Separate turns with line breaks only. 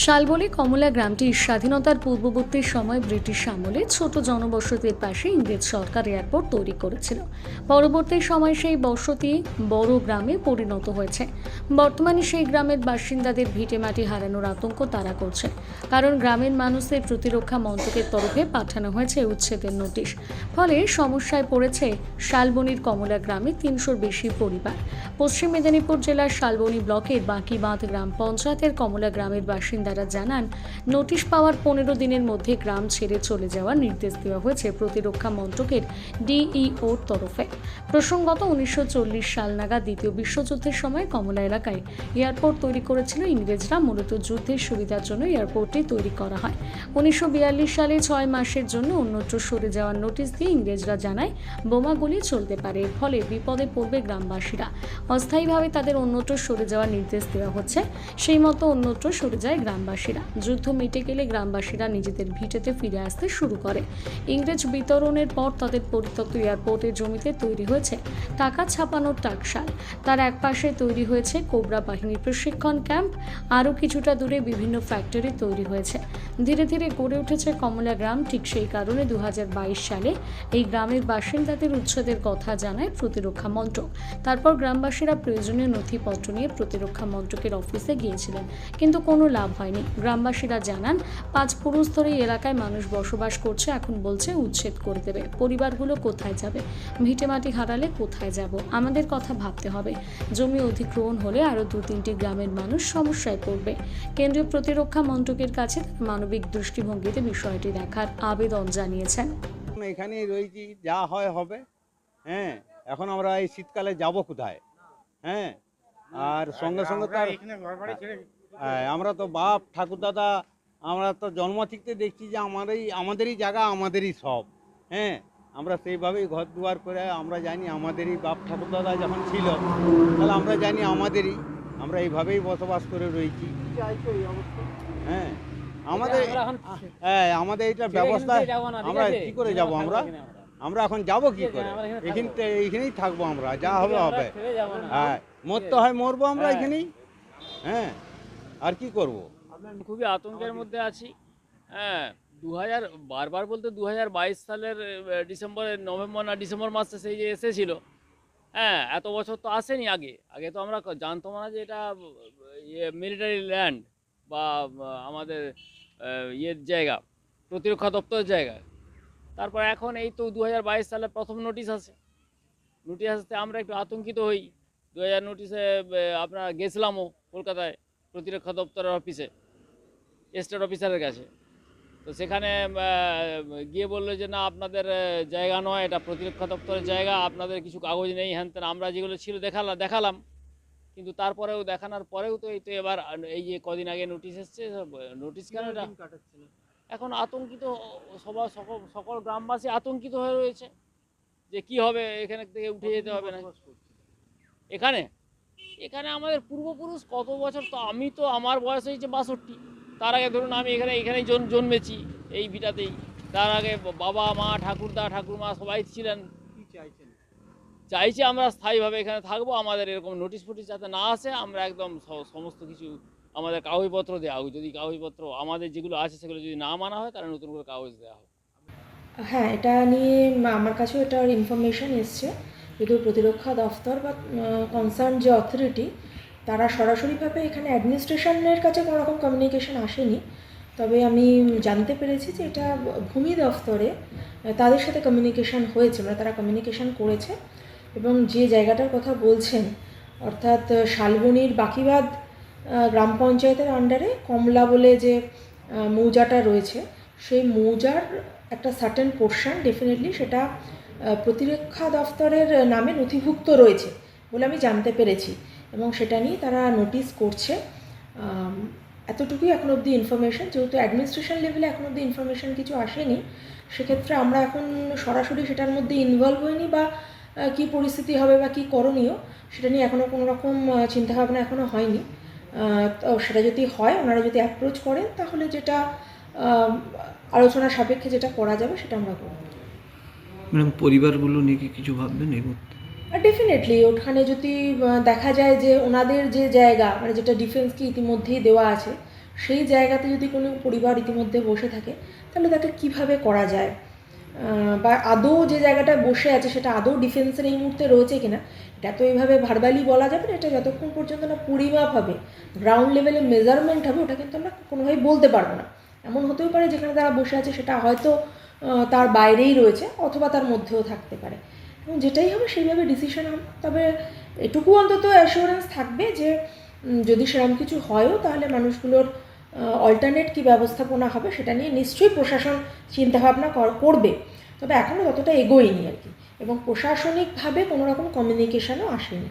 শালবনী কমলা গ্রামটি স্বাধীনতার পূর্ববর্তী সময় ব্রিটিশ আমলে ছোট জনবসতির পাশে ইংরেজ সরকার এয়ারপোর্ট তৈরি করেছিল। পরবর্তী সময় সেই বসতি বড় গ্রামে পরিণত হয়েছে। বর্তমানে সেই গ্রামের বাসিন্দাদের ভিটেমাটি হারানোর আতঙ্ক তারা করছে, কারণ গ্রামের মানুষদের প্রতিরক্ষা মন্ত্রকের তরফে পাঠানো হয়েছে উচ্ছেদের নোটিশ। ফলে সমস্যায় পড়েছে শালবনীর কমলা গ্রামে ৩০০-র বেশি পরিবার। পশ্চিম মেদিনীপুর জেলার শালবনী ব্লকের বাঁকিবাঁধ গ্রাম পঞ্চায়েতের কমলা গ্রামের বাসিন্দারা জানান, নোটিশ পাওয়ার ১৫ দিনের মধ্যে গ্রাম ছেড়ে চলে যাওয়ার নির্দেশ দেওয়া হয়েছে প্রতিরক্ষা মন্ত্রকের ডিইওর তরফে। প্রসঙ্গত ১৯৪০ সাল নাগাদ দ্বিতীয় বিশ্বযুদ্ধের সময় কমলা এলাকায় এয়ারপোর্ট তৈরি করেছিল ইংরেজরা। মূলত যুদ্ধের সুবিধার জন্য এয়ারপোর্টটি তৈরি করা হয়। ১৯৪২ সালে ৬ মাসের জন্য অন্যত্র সরে যাওয়ার নোটিশ দিয়ে ইংরেজরা জানায় বোমাগুলি চলতে পারে, এর ফলে বিপদে পড়বে গ্রামবাসীরা। অস্থায়ীভাবে তাদের অন্যত্র সরে যাওয়ার নির্দেশ দেওয়া হচ্ছে। সেই মতো অন্যত্র সরে যায় গ্রামবাসীরা। যুদ্ধ মিটে গেলে গ্রামবাসীরা নিজেদের ভিটেতে ফিরে আসতে শুরু করে। ইংরেজ বিতরণের পর তাদের পরিত্যক্ত এয়ারপোর্টের জমিতে তৈরি হয়েছে টাকা ছাপানোর টাকশাল। তার একপাশে তৈরি হয়েছে কোবরা বাহিনীর প্রশিক্ষণ ক্যাম্প। আরও কিছুটা দূরে বিভিন্ন ফ্যাক্টরি তৈরি হয়েছে। ধীরে ধীরে গড়ে উঠেছে কমলা গ্রাম। ঠিক সেই কারণে ২০২২ সালে এই গ্রামের বাসিন্দাদের উচ্ছেদের কথা জানায় প্রতিরক্ষা মন্ত্রক। তারপর গ্রামবাসীরা প্রয়োজনীয় নথিপত্র নিয়ে প্রতিরক্ষা মন্ত্রকের অফিসে গিয়েছিলেন, কিন্তু কোনো লাভ হয়নি। গ্রামবাসীরা জানান, ৫ পুরুষ ধরে এই এলাকায় মানুষ বসবাস করছে। এখন বলছে উচ্ছেদ করে দেবে। পরিবারগুলো কোথায় যাবে? ভিটেমাটি হারালে কোথায় যাব? আমাদের কথা ভাবতে হবে। জমি অধিগ্রহণ হলে আরও ২-৩টি গ্রামের মানুষ সমস্যায় পড়বে। কেন্দ্রীয় প্রতিরক্ষা মন্ত্রকের কাছে মানবিক দৃষ্টিভঙ্গিতে বিষয়টি দেখার আবেদন জানিয়েছেন।
এখানেই রয়েছি, যা হয় হবে। হ্যাঁ, এখন আমরা এই শীতকালে যাব কোথায়? হ্যাঁ, আর সঙ্গে সঙ্গে তার আমরা তো বাপ ঠাকুরদাদা, আমরা তো জন্ম থেকে দেখছি যে আমাদেরই জায়গা, আমাদেরই সব। হ্যাঁ, আমরা সেইভাবেই ঘর দুয়ার করে আমরা জানি আমাদেরই বাপ ঠাকুরদাদা যখন ছিল, তাহলে আমরা জানি আমাদেরই, আমরা এইভাবেই বসবাস করে রয়েছি। হ্যাঁ, আমাদের এইটা ব্যবস্থা, আমরা কি করে যাব? আমরা এখন যাব কি করে? এইখানেই থাকবো, আমরা যা হবে হবে। হ্যাঁ, মরতে হয় মরবো আমরা এখানেই। হ্যাঁ, আর কি করব?
খুবই আতঙ্কের মধ্যে আছি। হ্যাঁ, ২০০০ বারবার বলতে ২০২২ সালের নভেম্বর না ডিসেম্বর মাসে সেই যে এসেছিল। হ্যাঁ, এত বছর তো আসেনি। আগে তো আমরা জানতাম না যে এটা মিলিটারি ল্যান্ড বা আমাদের ইয়ের জায়গা, প্রতিরক্ষা দপ্তরের জায়গা। তারপর এখন এই তো ২০২২ সালে প্রথম নোটিশ আসতে আমরা একটু আতঙ্কিত হই। ২০০০ নোটিশে আপনার গেছিলামও কলকাতায় প্রতিরক্ষা দপ্তরের অফিসে, স্টেট অফিসারের কাছে। তো সেখানে গিয়ে বললো যে না, আপনাদের জায়গা নয়, এটা প্রতিরক্ষা দপ্তরের জায়গা, আপনাদের কিছু কাগজ নেই, হ্যান তেন। আমরা যেগুলো ছিল দেখালাম, কিন্তু তারপরেও দেখানোর পরেও তো এই তো এবার এই যে কদিন আগে নোটিশ এসছে। নোটিশ কেন? এটা এখন আতঙ্কিত সকল গ্রামবাসী আতঙ্কিত হয়ে রয়েছে যে কি হবে, এখানে থেকে উঠে যেতে হবে না। এখানে আমাদের পূর্বপুরুষ কত বছর, তো আমি তো আমার বয়স হয়েছে ৬২। তার আগে ধরুন আমি এখানেই জন্মেছি, এই ভিটাতেই। তার আগে বাবা মা ঠাকুরদা ঠাকুরমা সবাই ছিলেন। চাইছি আমরা স্থায়ীভাবে এখানে থাকবো। আমাদের এরকম নোটিশ ফোটিশ যাতে না আসে, আমরা একদম সমস্ত কিছু আমাদের কাগজপত্র দেওয়া হোক। যদি কাগজপত্র আমাদের যেগুলো আছে সেগুলো যদি না মানা হয়, তাহলে নতুন করে কাগজ দেওয়া হোক।
হ্যাঁ, এটা নিয়ে আমার কাছেও এটার ইনফরমেশন এসছে। যদিও প্রতিরক্ষা দফতর বা কনসার্ন যে অথরিটি, তারা সরাসরিভাবে এখানে অ্যাডমিনিস্ট্রেশনের কাছে কোনো রকম কমিউনিকেশন আসেনি। তবে আমি জানতে পেরেছি যে এটা ভূমি দফতরে তাদের সাথে কমিউনিকেশন হয়েছে, মানে তারা কমিউনিকেশন করেছে। এবং যে জায়গাটার কথা বলছেন, অর্থাৎ শালবনীর বাঁকিবাঁধ গ্রাম পঞ্চায়েতের আন্ডারে কমলা বলে যে মৌজাটা রয়েছে, সেই মৌজার একটা সার্টেন পোর্শন ডেফিনেটলি সেটা প্রতিরক্ষা দফতরের নামে নথিভুক্ত রয়েছে বলে আমি জানতে পেরেছি, এবং সেটা নিয়ে তারা নোটিশ করছে। এতটুকুই এখন অবধি ইনফরমেশন। যেহেতু অ্যাডমিনিস্ট্রেশন লেভেলে এখন অবধি ইনফরমেশন কিছু আসেনি, সেক্ষেত্রে আমরা এখন সরাসরি সেটার মধ্যে ইনভলভ হইনি, বা কী পরিস্থিতি হবে বা কী করণীয় সেটা নিয়ে এখনও কোনো রকম চিন্তাভাবনা এখনও হয়নি। তো সেটা যদি হয়, ওনারা যদি অ্যাপ্রোচ করেন, তাহলে যেটা আলোচনা সাপেক্ষে যেটা করা যাবে সেটা আমরা করব।
ম্যাডাম, পরিবারগুলো নিয়ে কি কিছু ভাববেন এই মুহূর্তে?
ডেফিনেটলি ওখানে যদি দেখা যায় যে ওনাদের যে জায়গা, মানে যেটা ডিফেন্সকে ইতিমধ্যেই দেওয়া আছে, সেই জায়গাতে যদি কোনো পরিবার ইতিমধ্যে বসে থাকে তাহলে তাকে কিভাবে করা যায়, বা আদৌ যে জায়গাটায় বসে আছে সেটা আদৌ ডিফেন্সের এই মুহূর্তে রয়েছে কিনা, এটা তো এইভাবে ভার্বালি বলা যাবে না। এটা যতক্ষণ পর্যন্ত না পরিমাপ হবে, গ্রাউন্ড লেভেলে মেজারমেন্ট হবে, ওটা কিন্তু আমরা কোনোভাবেই বলতে পারবো না। এমন হতেও পারে যেখানে তারা বসে আছে সেটা হয়তো তার বাইরেই রয়েছে অথবা তার মধ্যেও থাকতে পারে, এবং যেটাই হবে সেইভাবে ডিসিশন হবে। তবে এটুকু অন্তত অ্যাসিওরেন্স থাকবে যে যদি সেরকম কিছু হয়ও তাহলে মানুষগুলোর অল্টারনেট কী ব্যবস্থাপনা হবে সেটা নিয়ে নিশ্চয়ই প্রশাসন চিন্তাভাবনা করবে। তবে এখনও ততটা এগোয়নি আর কি, এবং প্রশাসনিকভাবে কোনো রকম কমিউনিকেশনও আসেনি।